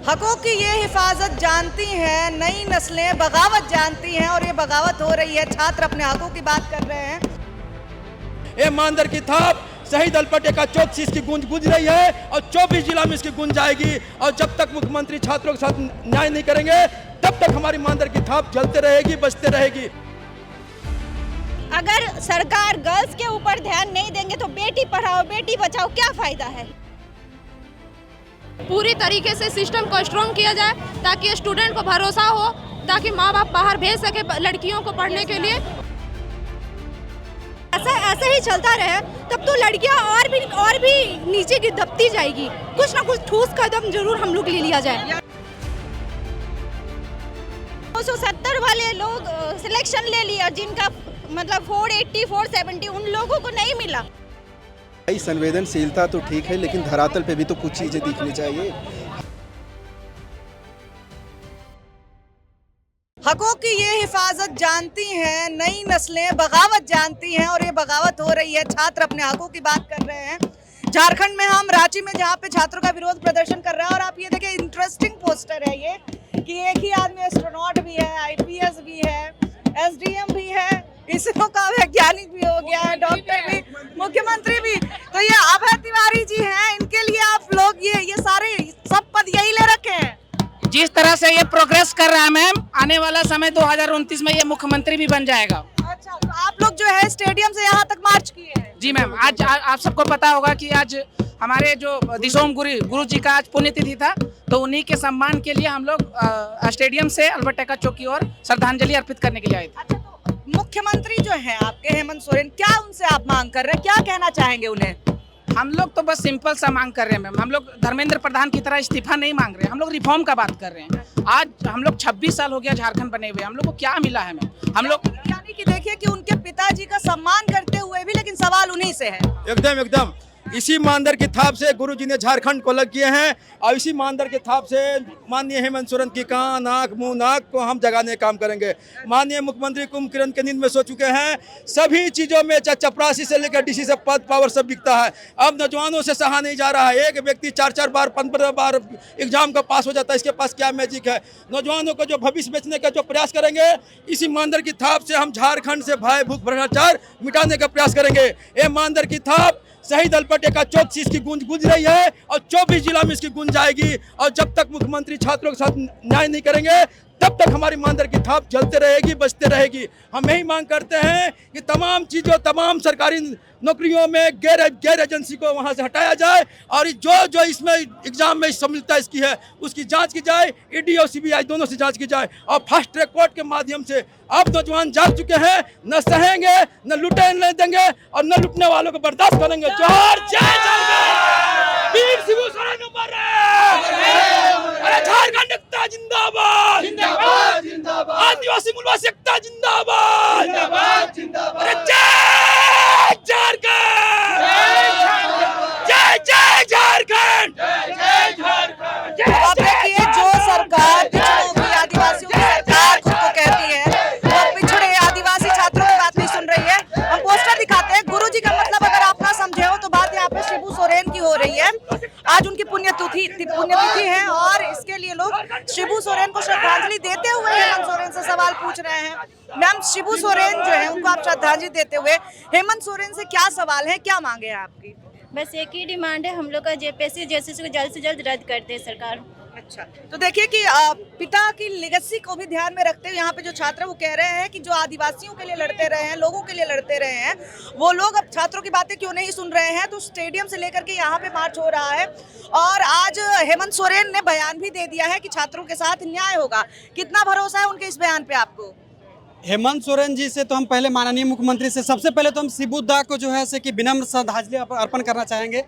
हकों की ये हिफाजत जानती हैं, नई नस्लें बगावत जानती हैं और ये बगावत हो रही है। छात्र अपने हकों की बात कर रहे हैं। ये ईमानदार की थाप शहीद अल्पटे का चौक से इसकी गूंज गूंज रही है और 24 जिला में इसकी गूंज जाएगी। और जब तक मुख्यमंत्री छात्रों के साथ न्याय नहीं करेंगे तब तक हमारी ईमानदार की थाप जलते रहेगी, बचते रहेगी। अगर सरकार गर्ल्स के ऊपर ध्यान नहीं देंगे तो बेटी पढ़ाओ बेटी बचाओ क्या फायदा है। पूरी तरीके से सिस्टम को स्ट्रॉन्ग किया जाए ताकि स्टूडेंट को भरोसा हो, ताकि माँ बाप बाहर भेज सके लड़कियों को पढ़ने के लिए। ऐसा ही चलता रहे तब तो लड़कियां और भी नीचे की दबती जाएगी। कुछ ना कुछ ठोस कदम जरूर हम लोग ले लिया जाए। 270 वाले लोग सिलेक्शन ले लिया जिनका मतलब 480 470 उन लोगों को नहीं मिला। संवेदनशीलता तो ठीक है लेकिन धरातल पे भी तो कुछ चीजें दिखनी चाहिए। हकों की ये हिफाजत जानती हैं, नई नस्लें बगावत जानती हैं और ये बगावत हो रही है। छात्र अपने हकों की बात कर रहे हैं। झारखंड में हम रांची में जहाँ पे छात्रों का विरोध प्रदर्शन कर रहा है और आप ये देखिए इंटरेस्टिंग पोस्टर है ये कि एक ही आदमी एस्ट्रोनॉट भी है, आईपीएस भी है, एसडीएम भी है, इसरो का वैज्ञानिक भी हो गया है, डॉक्टर भी, मुख्यमंत्री भी। तो ये अभय तिवारी जी हैं, इनके लिए आप लोग ये सारे सब पद यही ले रखे हैं। जिस तरह से ये प्रोग्रेस कर रहा है मैम, आने वाला समय 2029 में ये मुख्यमंत्री भी बन जाएगा। अच्छा, तो आप लोग जो है स्टेडियम से यहाँ तक मार्च किए हैं। जी मैम, आज आप सबको पता होगा कि आज हमारे जो दिशोम गुरु जी का आज पुण्यतिथि था, तो उन्हीं के सम्मान के लिए हम लोग स्टेडियम से अल्बर्ट एक्का चौक की ओर श्रद्धांजलि अर्पित करने के लिए आए थे। अच्छा, तो मुख्यमंत्री जो है आपके हेमंत सोरेन, क्या उनसे आप मांग कर रहे हैं, क्या कहना चाहेंगे उन्हें? हम लोग तो बस सिंपल सा मांग कर रहे हैं मैम। हम लोग धर्मेंद्र प्रधान की तरह इस्तीफा नहीं मांग रहे हैं, हम लोग रिफॉर्म का बात कर रहे हैं। आज हम लोग 26 साल हो गया झारखंड बने हुए, हम लोग को क्या मिला है मैम? हम लोग यानी कि देखिए कि उनके पिताजी का सम्मान करते हुए भी लेकिन सवाल उन्हीं से है। एकदम इसी ईमानदार की थाप से गुरुजी ने झारखंड को अलग किए हैं और इसी ईमानदार की थाप से माननीय हेमंत सोरेन की कान आँख मुंह नाक को हम जगाने का काम करेंगे। माननीय मुख्यमंत्री कुंभकर्ण के नींद में सो चुके हैं। सभी चीज़ों में चपरासी से लेकर डीसी से पद पावर सब बिकता है। अब नौजवानों से सहा नहीं जा रहा है। एक व्यक्ति 4 बार 15 बार एग्जाम का पास हो जाता है, इसके पास क्या मैजिक है? नौजवानों को जो भविष्य बेचने का जो प्रयास करेंगे, इसी ईमानदार की थाप से हम झारखंड से भय भूख भ्रष्टाचार मिटाने का प्रयास करेंगे। ईमानदार की थाप शहीद अल्पटे का चौक से इसकी गूंज गूंज रही है और 24 जिला में इसकी गूंज जाएगी। और जब तक मुख्यमंत्री छात्रों के साथ न्याय नहीं करेंगे तब तक हमारी ईमानदार की थाप जलते रहेगी, बचते रहेगी। हम यही मांग करते हैं कि तमाम चीज़ों, तमाम सरकारी नौकरियों में गैर एजेंसी को वहां से हटाया जाए और जो इसमें एग्जाम में सम्मिलित इसकी है उसकी जांच की जाए। ईडी और सीबीआई दोनों से जांच की जाए और फास्ट ट्रैक कोर्ट के माध्यम से। अब नौजवान जाग चुके हैं, न सहेंगे, न लुटे नहीं देंगे और न लुटने वालों को बर्दाश्त करेंगे। जोहार जय झारखंड, वीर शिबू सोरेन मर रहे। अरे झारखंड एकता जिंदाबाद, जिंदाबाद जिंदाबाद। आदिवासी मूलवासी एकता जिंदाबाद, जिंदाबाद जिंदाबाद। अरे जय झारखंड, जय जय झारखंड, जय झारखंड। अब देखिए जो सरकार पिछड़ों की, आदिवासियों की सरकार खुद को कहती है, वो पिछड़े आदिवासी छात्रों की बात नहीं सुन रही है। हम पोस्टर दिखाते हैं। गुरुजी का मतलब अगर आप ना समझे हो तो बात यहाँ पे शिबू सोरेन की हो रही है। आज उनकी पुण्यतिथि है और इसके लिए लोग शिबू सोरेन को श्रद्धांजलि देते हुए हेमंत सोरेन से सवाल पूछ रहे हैं। मैम, शिबू सोरेन जो है उनको आप श्रद्धांजलि देते हुए हेमंत सोरेन से क्या सवाल है, क्या मांगे हैं आपकी? बस एक ही डिमांड है, हम लोग का जेपीएससी को जल्द से जल्द रद्द कर दे सरकार। अच्छा, तो देखिए कि पिता की लेगेसी को भी ध्यान में रखते हुए यहाँ पे जो छात्र वो कह रहे हैं कि जो आदिवासियों के लिए लड़ते रहे हैं, लोगों के लिए लड़ते रहे हैं, वो लोग अब छात्रों की बातें क्यों नहीं सुन रहे हैं। तो स्टेडियम से लेकर के यहाँ पे मार्च हो रहा है और आज हेमंत सोरेन ने बयान भी दे दिया है कि छात्रों के साथ न्याय होगा। कितना भरोसा है उनके इस बयान पे आपको? हेमंत सोरेन जी से तो हम पहले माननीय मुख्यमंत्री से सबसे पहले तो हम शिबूदा को जो है कि विनम्र श्रद्धांजलि अर्पण करना चाहेंगे।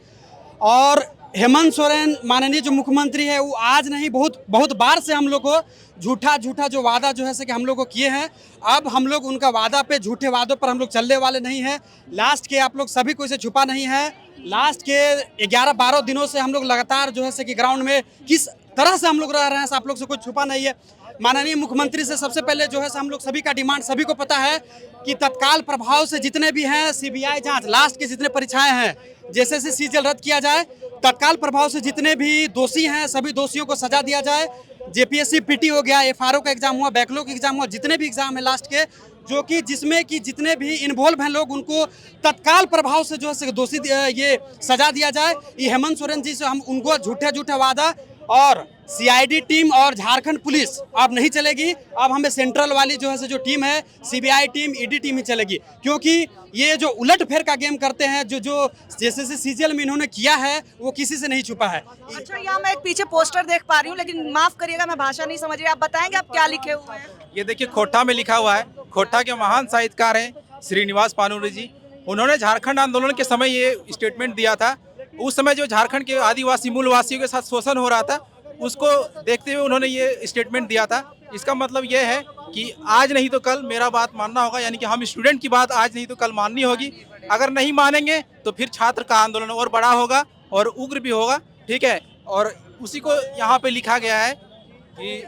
और हेमंत सोरेन माननीय जो मुख्यमंत्री है वो आज नहीं बहुत बार से हम लोग को झूठा जो वादा जो है कि हम लोग को किए हैं। अब हम लोग उनका वादा पे, झूठे वादों पर हम लोग चलने वाले नहीं हैं। लास्ट के आप लोग सभी को इसे छुपा नहीं है, लास्ट के 11-12 दिनों से हम लोग लगातार जो है कि ग्राउंड में किस तरह से हम लोग रह रहे हैं, आप लोग से कुछ छुपा नहीं है। माननीय मुख्यमंत्री से सबसे पहले जो है हम लोग सभी का डिमांड, सभी को पता है कि तत्काल प्रभाव से जितने भी हैं सीबीआई जांच, लास्ट की जितने परीक्षाएं हैं, जैसे सीजीएल रद्द किया जाए तत्काल प्रभाव से जितने भी दोषी हैं सभी दोषियों को सजा दिया जाए। जेपीएससी पीटी हो गया, एफआरओ का एग्जाम हुआ, बैकलॉग एग्जाम हुआ, जितने भी एग्जाम है लास्ट के जो कि जिसमें कि जितने भी इन्वॉल्व हैं लोग उनको तत्काल प्रभाव से जो है दोषी ये सजा दिया जाए। ये हेमंत सोरेन जी से हम उनको झूठे वादा और सीआईडी टीम और झारखंड पुलिस अब नहीं चलेगी। अब हमें सेंट्रल वाली जो है जो टीम है सीबीआई टीम, ईडी टीम ही चलेगी, क्योंकि ये जो उलट फेर का गेम करते हैं जो जैसे सीजीएल में इन्होंने किया है वो किसी से नहीं छुपा है। अच्छा, यहाँ मैं एक पीछे पोस्टर देख पा रही हूँ, लेकिन माफ करिएगा मैं भाषा नहीं समझ रही, आप बताएंगे आप क्या लिखे हुए हैं? ये देखिए खोटा में लिखा हुआ है। खोटा के महान साहित्यकार हैं श्रीनिवास पानूरी जी। उन्होंने झारखंड आंदोलन के समय ये स्टेटमेंट दिया था। उस समय जो झारखंड के आदिवासी मूलवासियों के साथ शोषण हो रहा था उसको देखते हुए उन्होंने ये स्टेटमेंट दिया था। इसका मतलब ये है कि आज नहीं तो कल मेरा बात मानना होगा, यानी कि हम स्टूडेंट की बात आज नहीं तो कल माननी होगी। अगर नहीं मानेंगे तो फिर छात्र का आंदोलन और बड़ा होगा और उग्र भी होगा, ठीक है। और उसी को यहाँ पे लिखा गया है कि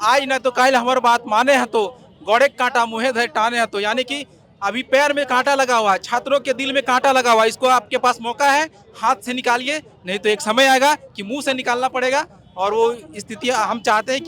आज न तो कल हमारी बात माने हैं तो गौड़े कांटा मुँहे धरे टाने हैं तो, यानी कि अभी पैर में कांटा लगा हुआ है, छात्रों के दिल में कांटा लगा हुआ है। इसको आपके पास मौका है, हाथ से निकालिए, नहीं तो एक समय आएगा कि मुंह से निकालना पड़ेगा। और वो स्थिति हम चाहते हैं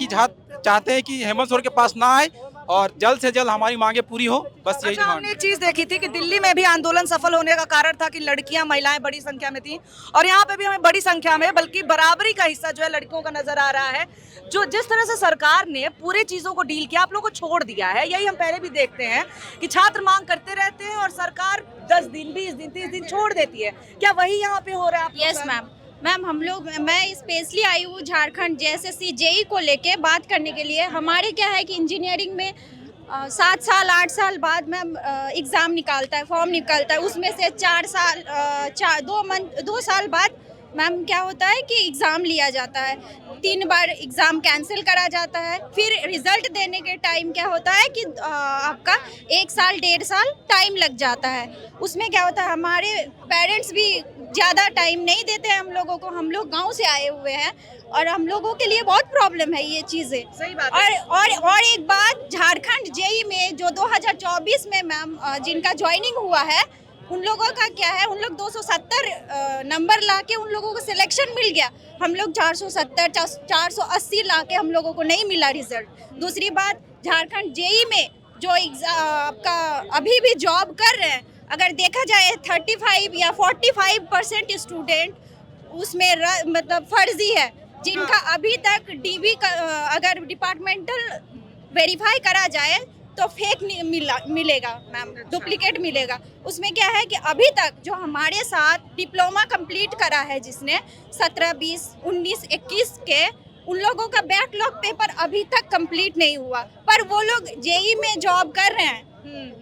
कि हेमंत सोरेन के पास ना आए और जल्द से जल्द हमारी मांगे पूरी हो, बस यही अच्छा, डिमांड हमने एक चीज देखी थी कि दिल्ली में भी आंदोलन सफल होने का कारण था कि लड़कियां महिलाएं बड़ी संख्या में थी, और यहाँ पे भी हमें बड़ी संख्या में बल्कि बराबरी का हिस्सा जो है लड़कियों का नजर आ रहा है। जो जिस तरह से सरकार ने पूरे चीजों को डील किया, आप लोगों को छोड़ दिया है, यही हम पहले भी देखते हैं कि छात्र मांग करते रहते हैं और सरकार 10 दिन 20 दिन 30 दिन छोड़ देती है। क्या वही यहाँ पे हो रहा है? यस मैम मैं स्पेशली आई हूँ झारखंड जेएसएससी जेई को लेके बात करने के लिए। हमारे क्या है कि इंजीनियरिंग में 7 साल 8 साल बाद मैम एग्ज़ाम निकालता है, फॉर्म निकलता है, उसमें से 2 साल बाद मैम क्या होता है कि एग्ज़ाम लिया जाता है, 3 बार एग्ज़ाम कैंसिल करा जाता है। फिर रिज़ल्ट देने के टाइम क्या होता है कि आपका 1 साल 1.5 साल टाइम लग जाता है। उसमें क्या होता है हमारे पेरेंट्स भी ज़्यादा टाइम नहीं देते हैं हम लोगों को। हम लोग गांव से आए हुए हैं और हम लोगों के लिए बहुत प्रॉब्लम है ये चीज़ें। सही बात है। और एक बात, झारखंड जेई में जो 2024 में मैम जिनका ज्वाइनिंग हुआ है उन लोगों का क्या है, उन लोग 270 नंबर लाके उन लोगों को सिलेक्शन मिल गया। हम लोग 470 480 लाके हम लोगों को नहीं मिला रिजल्ट। दूसरी बात, झारखंड जेई में जो आपका अभी भी जॉब कर रहे हैं, अगर देखा जाए 35 या 45% स्टूडेंट उसमें मतलब फर्जी है, जिनका अभी तक डीबी का अगर डिपार्टमेंटल वेरीफाई करा जाए तो फेक मिलेगा मैम, डुप्लीकेट मिलेगा। उसमें क्या है कि अभी तक जो हमारे साथ डिप्लोमा कंप्लीट करा है जिसने 17, 20, 19, 21 के, उन लोगों का बैकलॉग पेपर अभी तक कंप्लीट नहीं हुआ, पर वो लोग जेई में जॉब कर रहे हैं।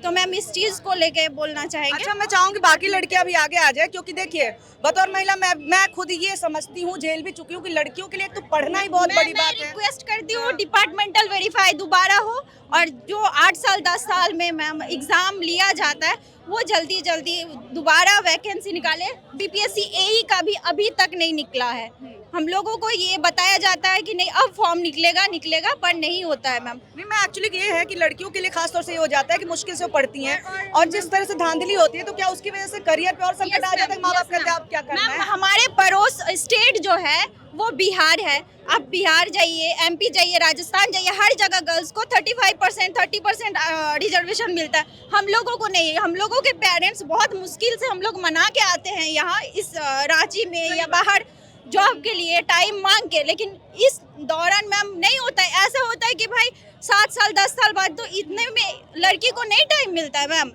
तो मैम इस चीज को लेके बोलना चाहेंगे। अच्छा, मैं चाहूंगी बाकी लड़कियां भी आगे आ जाए, क्योंकि देखिए बतौर महिला मैं खुद ये समझती हूँ, जेल भी चुकी हूँ कि लड़कियों के लिए तो पढ़ना ही बहुत बड़ी बात है। रिक्वेस्ट करती हूँ डिपार्टमेंटल वेरीफाई दोबारा हो, और जो 8 साल 10 साल में मैम एग्जाम लिया जाता है वो जल्दी दोबारा वैकेंसी निकाले। बीपीएससी एई का भी अभी तक नहीं निकला है। हम लोगों को ये बताया जाता है कि नहीं अब फॉर्म निकलेगा, पर नहीं होता है मैम। नहीं, मैं एक्चुअली ये है कि लड़कियों के लिए खास तौर से ये हो जाता है कि मुश्किल से वो पढ़ती हैं और जिस तरह से धांधली होती है, तो क्या उसकी वजह से करियर पे और संकट आ जाता है? माँ बाप कहते हैं आप क्या करना है। हमारे पड़ोस स्टेट जो है वो बिहार है। आप बिहार जाइए, एमपी जाइए, राजस्थान जाइए, हर जगह गर्ल्स को 35% 30% रिजर्वेशन मिलता है। हम लोगों को नहीं। हम लोगों के पेरेंट्स बहुत मुश्किल से हम लोग मना के आते हैं यहाँ इस रांची में या बाहर जॉब के लिए टाइम मांग के, लेकिन इस दौरान मैम नहीं होता है। ऐसा होता है कि भाई 7 साल 10 साल बाद तो इतने में लड़की को नहीं टाइम मिलता है मैम।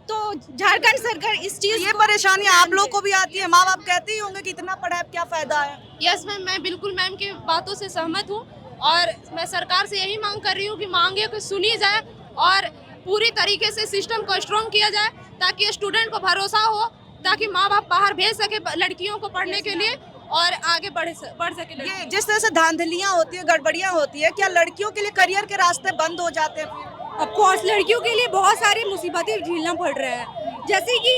तो झारखंड सरकार इस चीज, ये परेशानी आप लोग को भी आती है? माँ बाप कहते ही होंगे कि इतना पढ़ा है क्या फायदा है। यस मैम, मैं बिल्कुल मैम की बातों से सहमत हूँ और मैं सरकार से यही मांग कर रही हूँ कि मांगे को सुनी जाए और पूरी तरीके से सिस्टम को स्ट्रॉन्ग किया जाए, ताकि स्टूडेंट को भरोसा हो, ताकि माँ बाप बाहर भेज सके लड़कियों को पढ़ने के लिए और आगे बढ़ सके। ये जिस तरह से धांधलियाँ होती है, गड़बड़ियाँ होती है, क्या लड़कियों के लिए करियर के रास्ते बंद हो जाते हैं? ऑफकोर्स लड़कियों के लिए बहुत सारी मुसीबतें झेलना पड़ रहा है। जैसे कि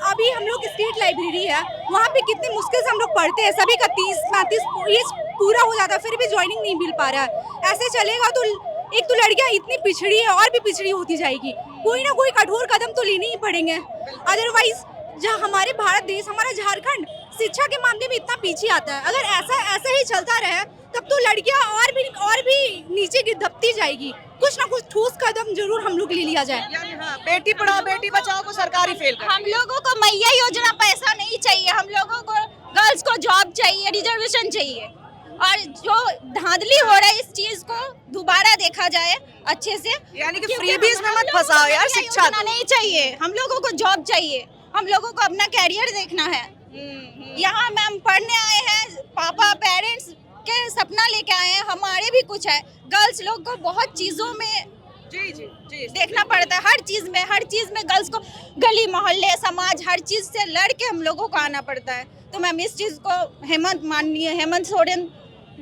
अभी हम लोग स्टेट लाइब्रेरी है, वहाँ पे कितनी मुश्किल से हम लोग पढ़ते हैं, सभी का 30-35 पूरा हो जाता है, फिर भी ज्वाइनिंग नहीं मिल पा रहा है। ऐसे चलेगा तो एक तो लड़कियाँ इतनी पिछड़ी है और भी पिछड़ी होती जाएगी। कोई ना कोई कठोर कदम तो लेने ही पड़ेंगे, अदरवाइज जहाँ हमारे भारत देश, हमारा झारखंड शिक्षा के मामले में इतना पीछे आता है। अगर ऐसा ही चलता रहे तब तो लड़कियां और भी नीचे की दबती जाएगी। कुछ ना कुछ ठोस कदम जरूर हम लोग ले लिया जाए। यानी हाँ, बेटी पढ़ाओ बेटी बचाओ को सरकारी फेल कर हम लोगों को मैया योजना पैसा नहीं चाहिए, हम लोगों को गर्ल्स को जॉब चाहिए, रिजर्वेशन चाहिए। और जो धांधली हो रहा है इस चीज को दोबारा देखा जाए अच्छे से। यानी कि फ्रीबीज में मत फंसाओ यार, शिक्षा दो। नहीं चाहिए, हम लोगों को जॉब चाहिए, हम लोगों को अपना कैरियर देखना है। यहाँ मैम पढ़ने आए हैं, पापा पेरेंट्स के सपना लेके आए हैं, हमारे भी कुछ है। गर्ल्स लोग को बहुत चीजों में जी देखना पड़ता है, हर चीज में गर्ल्स को गली मोहल्ले समाज हर चीज से लड़ के हम लोगों को आना पड़ता है। तो मैम इस चीज को माननीय हेमंत सोरेन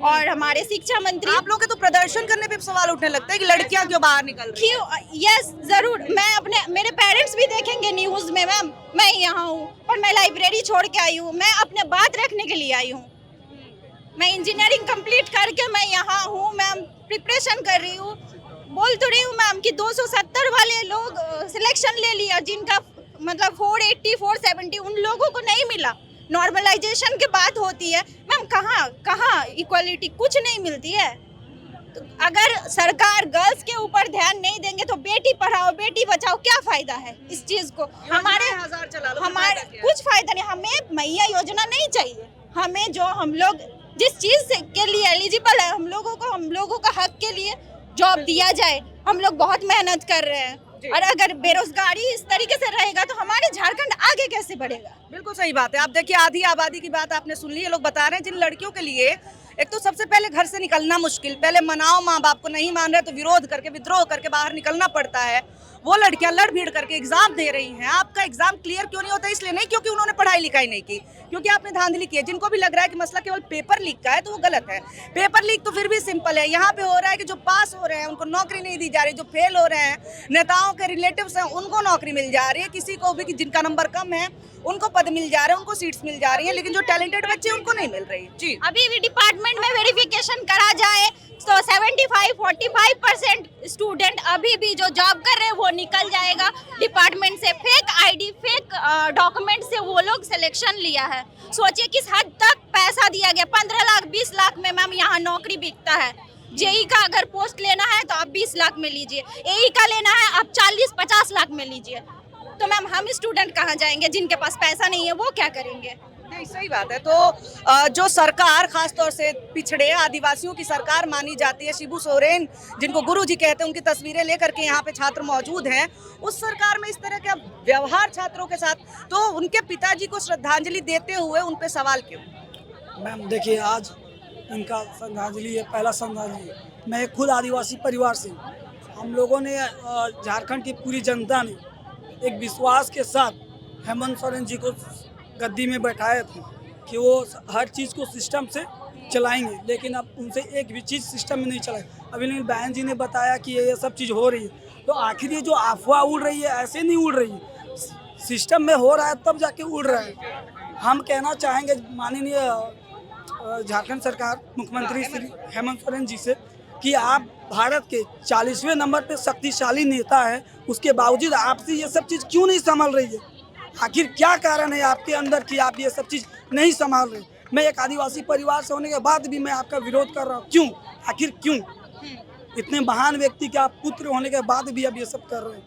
और हमारे शिक्षा मंत्री, आप लोग के तो प्रदर्शन करने पे सवाल उठने लगता है कि लड़कियां क्यों बाहर निकल रही हैं? यस जरूर, मैं मेरे पेरेंट्स भी देखेंगे न्यूज में मैम। मैं यहाँ हूँ और मैं लाइब्रेरी छोड़ के आई हूँ, मैं अपने बात रखने के लिए आई हूँ। मैं इंजीनियरिंग कंप्लीट करके मैं यहाँ हूँ मैम, प्रिपरेशन कर रही हूँ। बोल तो रही हूँ मैम कि 270 वाले लोग सिलेक्शन ले लिया, जिनका मतलब 480 470 उन लोगों को नहीं मिला। नॉर्मलाइजेशन की बात होती है मैम, कहाँ इक्वालिटी, कुछ नहीं मिलती है। तो अगर सरकार गर्ल्स के ऊपर ध्यान नहीं देंगे तो बेटी पढ़ाओ बेटी बचाओ क्या फायदा है इस चीज को? हमारे कुछ फायदा नहीं। हमें मैया योजना नहीं चाहिए, हमें जो हम लोग जिस चीज के लिए एलिजिबल है हम लोगों का हक के लिए जॉब दिया जाए। हम लोग बहुत मेहनत कर रहे हैं और अगर बेरोजगारी इस तरीके से रहेगा तो हमारे झारखंड आगे कैसे बढ़ेगा? बिल्कुल सही बात है। आप देखिए आधी आबादी की बात आपने सुन ली। ये लोग बता रहे हैं जिन लड़कियों के लिए एक तो सबसे पहले घर से निकलना मुश्किल, पहले मनाओ, माँ बाप को नहीं मान रहे तो विरोध करके विद्रोह करके बाहर निकलना पड़ता है। वो लड़कियां लड़ भीड़ करके एग्जाम दे रही हैं। आपका एग्जाम क्लियर क्यों नहीं होता? इसलिए नहीं क्योंकि उन्होंने पढ़ाई लिखाई नहीं की, क्योंकि आपने धांधली की है। जिनको भी लग रहा है कि मसला केवल पेपर लीक का है तो वो गलत है। पेपर लीक तो फिर भी सिंपल है। यहाँ पे हो रहा है कि जो पास हो रहे हैं उनको नौकरी नहीं दी जा रही, जो फेल हो रहे हैं नेताओं के रिलेटिव्स हैं उनको नौकरी मिल जा रही है, किसी को भी जिनका नंबर कम है उनको पद मिल जा रहे हैं, उनको सीट्स मिल जा रही है, लेकिन जो टैलेंटेड बच्चे उनको नहीं मिल रही। जी अभी भी डिपार्टमेंट में वेरिफिकेशन करा जाए तो 75-45% स्टूडेंट अभी भी जो जॉब कर रहे हैं वो निकल जाएगा डिपार्टमेंट से। फेक आईडी फेक डॉक्यूमेंट से वो लोग सिलेक्शन लिया है। सोचिए किस हद तक पैसा दिया गया। 15 लाख 20 लाख में मैम यहाँ नौकरी बिकता है। जेई का अगर पोस्ट लेना है तो आप 20 लाख में लीजिए, एई का लेना है आप 40-50 लाख में लीजिए। तो मैम हम स्टूडेंट कहाँ जाएंगे? जिनके पास पैसा नहीं है वो क्या करेंगे? नहीं, सही बात है। तो जो सरकार खासतौर से पिछड़े आदिवासियों की सरकार मानी जाती है, शिबू सोरेन जिनको गुरुजी कहते हैं, उनकी तस्वीरें लेकर के यहाँ पे छात्र मौजूद हैं, उस सरकार में इस तरह का व्यवहार छात्रों के साथ, तो उनके पिताजी को श्रद्धांजलि देते हुए उन पे सवाल क्यों? मैम देखिए, आज इनका श्रद्धांजलि है, पहला श्रद्धांजलि है। मैं खुद आदिवासी परिवार से, हम लोगों ने झारखंड की पूरी जनता ने एक विश्वास के साथ हेमंत सोरेन जी को गद्दी में बैठाया था कि वो हर चीज़ को सिस्टम से चलाएंगे, लेकिन अब उनसे एक भी चीज़ सिस्टम में नहीं चलाई। अभी बहन जी ने बताया कि ये सब चीज़ हो रही है, तो आखिर ये जो अफवाह उड़ रही है ऐसे नहीं उड़ रही है, सिस्टम में हो रहा है तब जाके उड़ रहा है। हम कहना चाहेंगे माननीय झारखंड सरकार मुख्यमंत्री श्री हेमंत सोरेन जी से कि आप भारत के 40वें नंबर पे शक्तिशाली नेता है, उसके बावजूद आपसे ये सब चीज़ क्यों नहीं संभल रही है? आखिर क्या कारण है आपके अंदर कि आप ये सब चीज़ नहीं संभाल रहे? मैं एक आदिवासी परिवार से होने के बाद भी मैं आपका विरोध कर रहा हूँ। क्यों? आखिर क्यों? इतने महान व्यक्ति के आप पुत्र होने के बाद भी अब ये सब कर रहे हैं।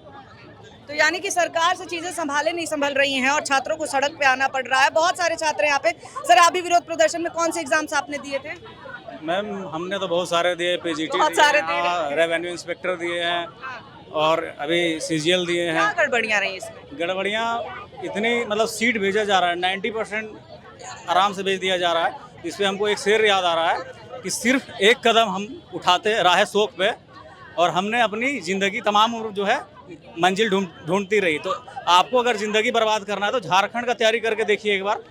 तो यानी कि सरकार से चीजें संभाले नहीं संभल रही हैं और छात्रों को सड़क पे आना पड़ रहा है। बहुत सारे छात्र यहाँ पे। सर, अभी विरोध प्रदर्शन में कौन से एग्जाम्स आपने दिए थे? मैम हमने तो बहुत सारे दिए, पीजीटी बहुत सारे दिए, रेवेन्यू इंस्पेक्टर दिए हैं और अभी सीजीएल दिए हैं। क्या गड़बड़ियाँ रही इसमें? गड़बड़ियाँ इतनी, मतलब सीट भेजा जा रहा है 90% आराम से भेज दिया जा रहा है। इस पर हमको एक शेर याद आ रहा है कि सिर्फ एक कदम हम उठाते राह शोक पे और हमने अपनी ज़िंदगी तमाम उम्र जो है मंजिल ढूंढती रही। तो आपको अगर ज़िंदगी बर्बाद करना है तो झारखंड का तैयारी करके देखिए एक बार।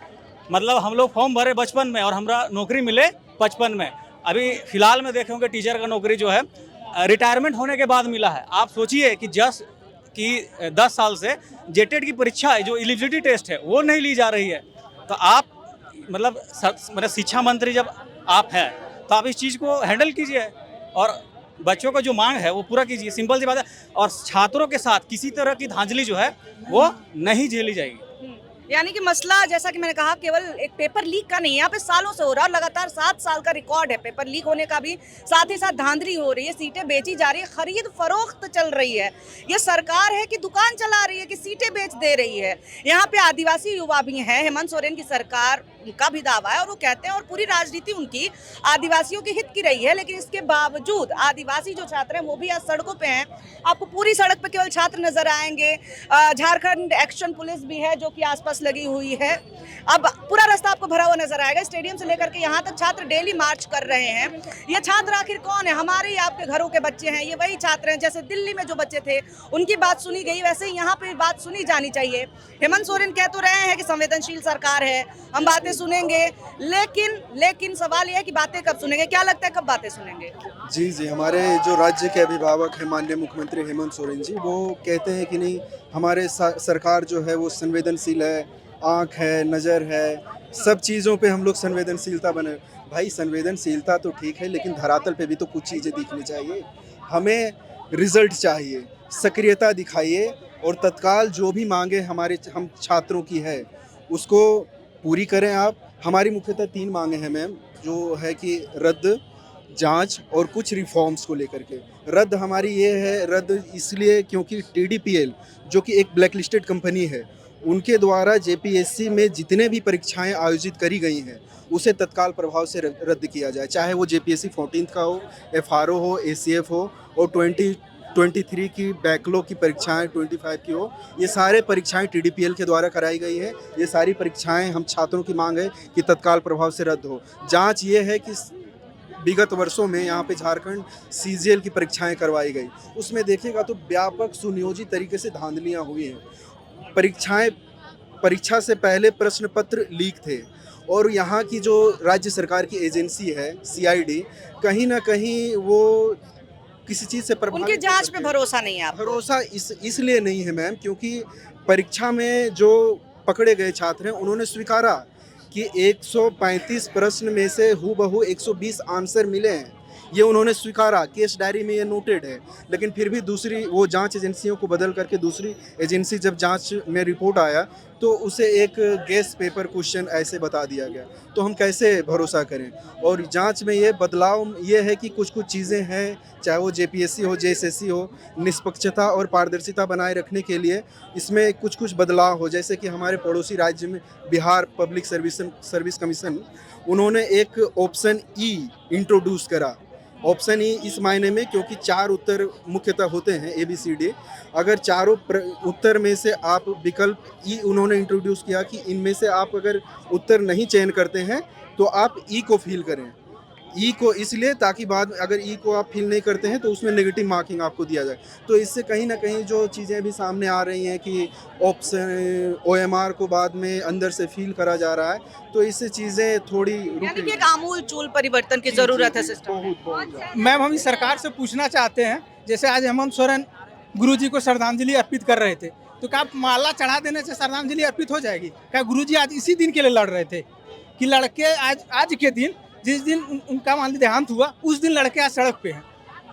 मतलब हम लोग फॉर्म भरे बचपन में और हमारा नौकरी मिले 55 में। अभी फिलहाल में देखे होंगे टीचर का नौकरी जो है रिटायरमेंट होने के बाद मिला है। आप सोचिए कि 10 साल से जेटेट की परीक्षा जो एलिजिबिलिटी टेस्ट है वो नहीं ली जा रही है। तो आप मतलब शिक्षा मंत्री जब आप हैं तो आप इस चीज़ को हैंडल कीजिए और बच्चों का जो मांग है वो पूरा कीजिए। सिंपल सी बात है। और छात्रों के साथ किसी तरह की धांधली जो है वो नहीं झेली जाएगी। यानी कि मसला जैसा कि मैंने कहा केवल एक पेपर लीक का नहीं है, यहाँ पे सालों से हो रहा है और लगातार 7 साल का रिकॉर्ड है पेपर लीक होने का भी। साथ ही साथ धांधली हो रही है, सीटें बेची जा रही है, खरीद फरोख्त चल रही है। ये सरकार है कि दुकान चला रही है कि सीटें बेच दे रही है। यहाँ पे आदिवासी युवा भी हैं, हेमंत सोरेन की सरकार का भी दावा है और वो कहते हैं और पूरी राजनीति उनकी आदिवासियों के हित की रही है, लेकिन इसके बावजूद आदिवासी जो छात्र हैं वो भी आज सड़कों पे हैं। आपको पूरी सड़क पे केवल छात्र नजर आएंगे। झारखंड एक्शन पुलिस भी है जो कि आसपास लगी हुई है। अब पूरा रास्ता आपको भरा हुआ नजर आएगा। स्टेडियम से लेकर के यहाँ तक छात्र डेली मार्च कर रहे हैं। ये छात्र आखिर कौन है? हमारे ही आपके घरों के बच्चे हैं। ये वही छात्र हैं जैसे दिल्ली में जो बच्चे थे उनकी बात सुनी गई, वैसे ही यहाँ पे बात सुनी जानी चाहिए। हेमंत सोरेन कह तो रहे हैं कि संवेदनशील सरकार है, हम बातें सुनेंगे, लेकिन सवाल यह है कि बातें कब सुनेंगे? क्या लगता है कब बातें सुनेंगे? जी, हमारे जो राज्य के अभिभावक हैं माननीय मुख्यमंत्री हेमंत सोरेन जी, वो कहते हैं कि नहीं, हमारे सरकार जो है वो संवेदनशील है, आँख है, नज़र है, सब चीज़ों पे हम लोग संवेदनशीलता बने। भाई संवेदनशीलता तो ठीक है, लेकिन धरातल पे भी तो कुछ चीज़ें दिखनी चाहिए। हमें रिजल्ट चाहिए, सक्रियता दिखाइए और तत्काल जो भी मांगे हम छात्रों की है उसको पूरी करें आप। हमारी मुख्यतः 3 मांगे हैं मैम, जो है कि रद्द, जांच और कुछ रिफॉर्म्स को लेकर के। रद्द हमारी ये है, रद्द इसलिए क्योंकि TDPL जो कि एक ब्लैकलिस्टेड कंपनी है, उनके द्वारा JPSC में जितने भी परीक्षाएं आयोजित करी गई हैं उसे तत्काल प्रभाव से रद्द किया जाए, चाहे वो JPSC 14th का हो, FRO हो, ACF हो और 2023 की बैकलॉग की परीक्षाएं 25 की हो। ये सारे परीक्षाएं TDPL के द्वारा कराई गई है। ये सारी परीक्षाएं हम छात्रों की मांग है कि तत्काल प्रभाव से रद्द हो। जांच ये है कि विगत वर्षों में यहाँ पे झारखंड CGL की परीक्षाएं करवाई गई, उसमें देखिएगा तो व्यापक सुनियोजित तरीके से धांधलियाँ हुई हैं। परीक्षा से पहले प्रश्न पत्र लीक थे और यहाँ की जो राज्य सरकार की एजेंसी है CID, कहीं ना कहीं वो किसी चीज़ से प्रभावित, उनकी जांच पे भरोसा नहीं है। भरोसा इसलिए नहीं है मैम क्योंकि परीक्षा में जो पकड़े गए छात्र हैं उन्होंने स्वीकारा कि 135 प्रश्न में से हूबहू 120 आंसर मिले हैं। ये उन्होंने स्वीकारा, केस डायरी में ये नोटेड है। लेकिन फिर भी दूसरी वो जांच एजेंसियों को बदल करके दूसरी एजेंसी जब जांच में रिपोर्ट आया तो उसे एक गेस पेपर क्वेश्चन ऐसे बता दिया गया, तो हम कैसे भरोसा करें? और जांच में ये बदलाव ये है कि कुछ चीज़ें हैं, चाहे वो JPSC हो, JSSC हो, निष्पक्षता और पारदर्शिता बनाए रखने के लिए इसमें कुछ बदलाव हो। जैसे कि हमारे पड़ोसी राज्य में बिहार पब्लिक सर्विस कमीशन, उन्होंने एक ऑप्शन E इंट्रोड्यूस करा। ऑप्शन E इस मायने में क्योंकि 4 उत्तर मुख्यतः होते हैं ABCD, अगर चारों उत्तर में से आप विकल्प E उन्होंने इंट्रोड्यूस किया कि इनमें से आप अगर उत्तर नहीं चयन करते हैं तो आप E को फिल करें। E को इसलिए ताकि बाद अगर E को आप फिल नहीं करते हैं तो उसमें नेगेटिव मार्किंग आपको दिया जाए। तो इससे कहीं ना कहीं जो चीज़ें भी सामने आ रही हैं कि ऑप्शन OMR को बाद में अंदर से फिल करा जा रहा है, तो इससे चीज़ें थोड़ी यानी कि एक आमूल चूल परिवर्तन की जरूरत है सिस्टम। मैम हम इस सरकार से पूछना चाहते हैं, जैसे आज हेमंत सोरेन गुरुजी को श्रद्धांजलि अर्पित कर रहे थे, तो क्या माला चढ़ा देने से श्रद्धांजलि अर्पित हो जाएगी? क्या गुरुजी आज इसी दिन के लिए लड़ रहे थे कि लड़के आज के दिन, जिस दिन उनका मान लीजिए देहांत हुआ, उस दिन लड़के आज सड़क पे हैं?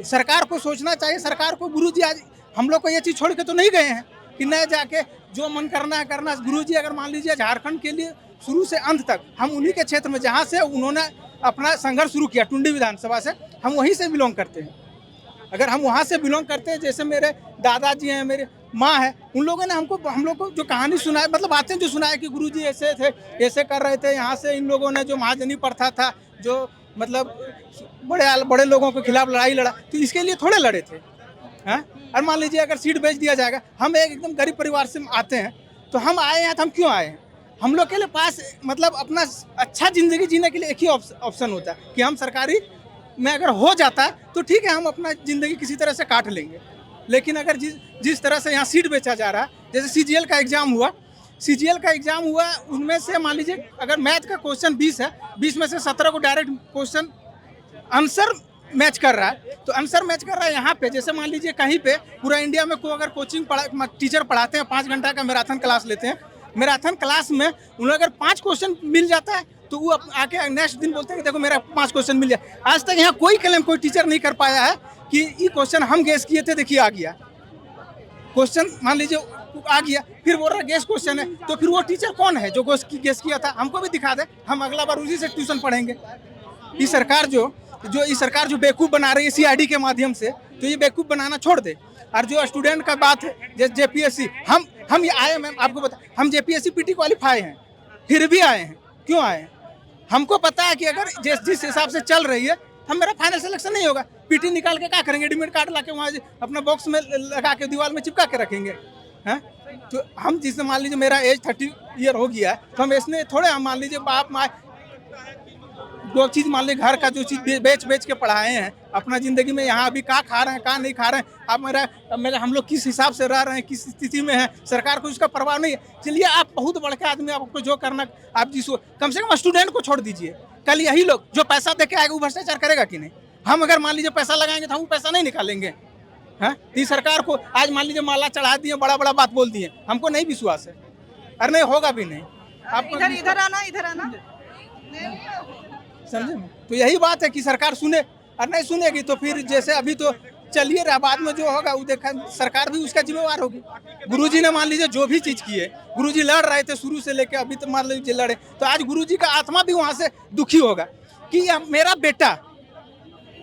सरकार को सोचना चाहिए। सरकार को गुरुजी आज हम लोग को ये चीज़ छोड़ के तो नहीं गए हैं कि न जाके जो मन करना है करना। गुरुजी अगर मान लीजिए झारखंड के लिए शुरू से अंत तक, हम उन्हीं के क्षेत्र में जहाँ से उन्होंने अपना संघर्ष शुरू किया, टुंडी विधानसभा से, हम वहीं से बिलोंग करते हैं। अगर हम वहाँ से बिलोंग करते हैं, जैसे मेरे दादाजी हैं, मेरे माँ है, उन लोगों ने हम लोग को जो कहानी सुनाई, मतलब बातें जो सुनाई कि गुरुजी ऐसे थे, ऐसे कर रहे थे, यहाँ से इन लोगों ने जो महाजनी प्रथा था, जो मतलब बड़े लोगों के खिलाफ लड़ाई लड़ा, तो इसके लिए थोड़े लड़े थे। हाँ, और मान लीजिए अगर सीट बेच दिया जाएगा, हम एकदम गरीब परिवार से आते हैं, तो हम आए हैं तो हम क्यों आए हैं? हम लोग के लिए पास मतलब अपना अच्छा ज़िंदगी जीने के लिए एक ही ऑप्शन होता है कि हम सरकारी में अगर हो जाता है तो ठीक है, हम अपना ज़िंदगी किसी तरह से काट लेंगे। लेकिन अगर जिस तरह से यहाँ सीट बेचा जा रहा है, जैसे CGL का एग्ज़ाम हुआ, उनमें से मान लीजिए अगर मैथ का क्वेश्चन 20 है, 20 में से 17 को डायरेक्ट क्वेश्चन आंसर मैच कर रहा है, तो आंसर मैच कर रहा है यहाँ पे। जैसे मान लीजिए कहीं पे पूरा इंडिया में कोई अगर टीचर पढ़ाते हैं, 5 घंटा का मैराथन क्लास लेते हैं, मैराथन क्लास में उन्हें अगर 5 क्वेश्चन मिल जाता है तो वो आके नेक्स्ट दिन बोलते हैं कि देखो मेरा 5 क्वेश्चन मिल गया। आज तक यहाँ कोई टीचर नहीं कर पाया है कि ये क्वेश्चन हम गेस किए थे, देखिए आ गया क्वेश्चन। मान लीजिए आ गया, फिर बोल रहा गेस्ट क्वेश्चन है, तो फिर वो टीचर कौन है जो गेस्ट किया था? हमको भी दिखा दे, हम अगला बार उसी से ट्यूशन पढ़ेंगे। ये सरकार जो बेवकूफ़ बना रही है CID के माध्यम से, तो ये बेवकूफ़ बनाना छोड़ दे। और जो स्टूडेंट का बात है, जैसे JPSC, हम ये आए, मैम आपको बता, हम JPSC PT क्वालिफाई हैं, फिर भी आए हैं। क्यों आए? हमको पता है कि अगर जिस हिसाब से चल रही है, मेरा फाइनल सिलेक्शन नहीं होगा। PT निकाल के क्या करेंगे? एडमिट कार्ड ला के वहाँ अपना बॉक्स में लगा के दीवार में चिपका के रखेंगे हैं? तो हम जिससे मान लीजिए मेरा एज 30 ईयर हो गया है, तो हम इसमें थोड़े, हम मान लीजिए बाप माँ दो चीज़ मान लीजिए, घर का जो चीज़ बेच के पढ़ाए हैं अपना ज़िंदगी में, यहाँ अभी क्या खा रहे हैं, क्या नहीं खा रहे हैं, आप मेरा हम लोग किस हिसाब से रह रहे हैं, किस स्थिति में है, सरकार को इसका परवाह नहीं है। चलिए आप बहुत बड़े आदमी, आपको जो करना, आप जिसको कम से कम स्टूडेंट को छोड़ दीजिए। कल यही लोग जो पैसा दे के आएगा वो भ्रष्टाचार करेगा कि नहीं? हम अगर मान लीजिए पैसा लगाएंगे तो हम पैसा नहीं निकालेंगे हैं? तो सरकार को आज मान लीजिए माला चढ़ा दिए, बड़ा बड़ा बात बोल दिए, हमको नहीं विश्वास है, और नहीं होगा भी नहीं। आप इधर आना समझे? तो यही बात है कि सरकार सुने, और नहीं सुनेगी तो फिर जैसे अभी तो चलिए रहा, बाद में जो होगा वो देखा, सरकार भी उसका जिम्मेवार होगी। गुरुजी ने मान लीजिए जो भी चीज़ की है, गुरुजी लड़ रहे थे शुरू से लेकर अभी तक, मान लीजिए लड़े, तो आज गुरुजी का आत्मा भी वहाँ से दुखी होगा कि मेरा बेटा,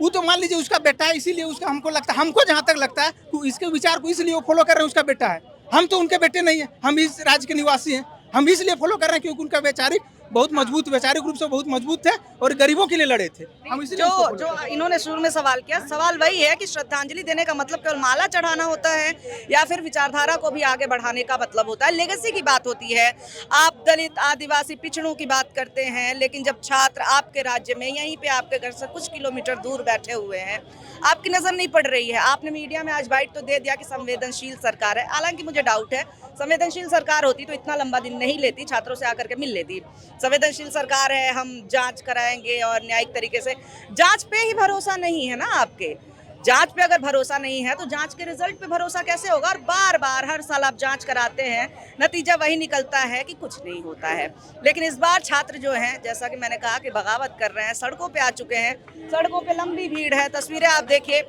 वो तो मान लीजिए उसका बेटा है, इसीलिए उसका हमको लगता है, हमको जहाँ तक लगता है तो इसके विचार को इसलिए वो फॉलो कर रहे हैं, उसका बेटा है। हम तो उनके बेटे नहीं है, हम इस राज्य के निवासी हैं, हम इसलिए फॉलो कर रहे हैं क्योंकि उनका वैचारिक बहुत मजबूत, वैचारिक रूप से बहुत मजबूत थे और गरीबों के लिए लड़े थे। हम इसलिए जो इन्होंने शुरू में सवाल किया, सवाल वही है कि श्रद्धांजलि देने का मतलब केवल माला चढ़ाना होता है या फिर विचारधारा को भी आगे बढ़ाने का मतलब होता है? लेगेसी की बात होती है। आप दलित, आदिवासी, पिछड़ों की बात करते हैं, लेकिन जब छात्र आपके राज्य में, यहीं पे आपके घर से कुछ किलोमीटर दूर बैठे हुए हैं, आपकी नज़र नहीं पड़ रही है। आपने मीडिया में आज बाइट तो दे दिया कि संवेदनशील सरकार है, हालांकि मुझे डाउट है, संवेदनशील सरकार होती तो इतना लंबा दिन नहीं लेती, छात्रों से आकर के मिल लेती। संवेदनशील सरकार है, हम जांच कराएंगे और न्यायिक तरीके से, जांच पे ही भरोसा नहीं है ना आपके। जांच पे अगर भरोसा नहीं है तो जांच के रिजल्ट पे भरोसा कैसे होगा? और बार बार हर साल आप जांच कराते हैं, नतीजा वही निकलता है कि कुछ नहीं होता है। लेकिन इस बार छात्र जो हैं, जैसा कि मैंने कहा कि बगावत कर रहे हैं, सड़कों पे आ चुके हैं, सड़कों पे लंबी भीड़ है। तस्वीरें आप देखिए,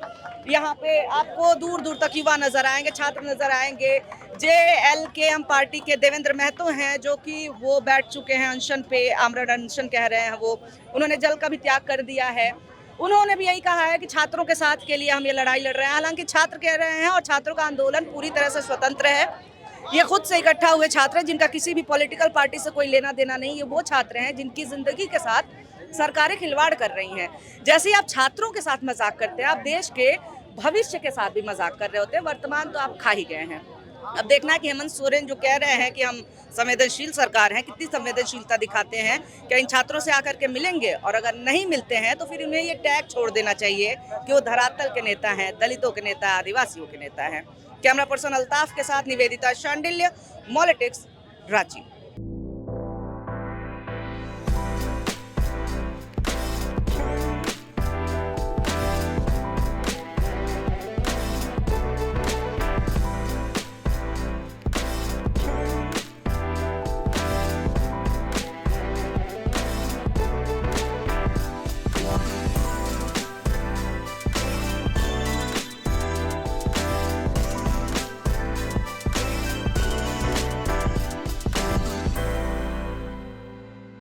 यहाँ पे आपको दूर दूर तक युवा नजर आएंगे, छात्र नजर आएंगे। JLKM पार्टी के देवेंद्र महतो हैं, जो कि वो बैठ चुके हैं अनशन पे, आमरण अनशन कह रहे हैं वो, उन्होंने जल का भी त्याग कर दिया है। उन्होंने भी यही कहा है कि छात्रों के साथ के लिए हम ये लड़ाई लड़ रहे हैं। हालांकि छात्र कह रहे हैं और छात्रों का आंदोलन पूरी तरह से स्वतंत्र है, ये खुद से इकट्ठा हुए छात्र हैं जिनका किसी भी पॉलिटिकल पार्टी से कोई लेना देना नहीं। ये वो छात्र हैं जिनकी जिंदगी के साथ सरकारें खिलवाड़ कर रही हैं। जैसे ही आप छात्रों के साथ मजाक करते हैं, आप देश के भविष्य के साथ भी मजाक कर रहे होते हैं। वर्तमान तो आप खा ही गए हैं। अब देखना है कि हेमंत सोरेन जो कह रहे हैं कि हम संवेदनशील सरकार हैं, कितनी संवेदनशीलता दिखाते हैं, क्या इन छात्रों से आकर के मिलेंगे? और अगर नहीं मिलते हैं तो फिर उन्हें ये टैग छोड़ देना चाहिए कि वो धरातल के नेता हैं, दलितों के नेता, आदिवासियों के नेता हैं। कैमरा पर्सन अल्ताफ के साथ निवेदिता शांडिल्य, मॉलिटिक्स, रांची।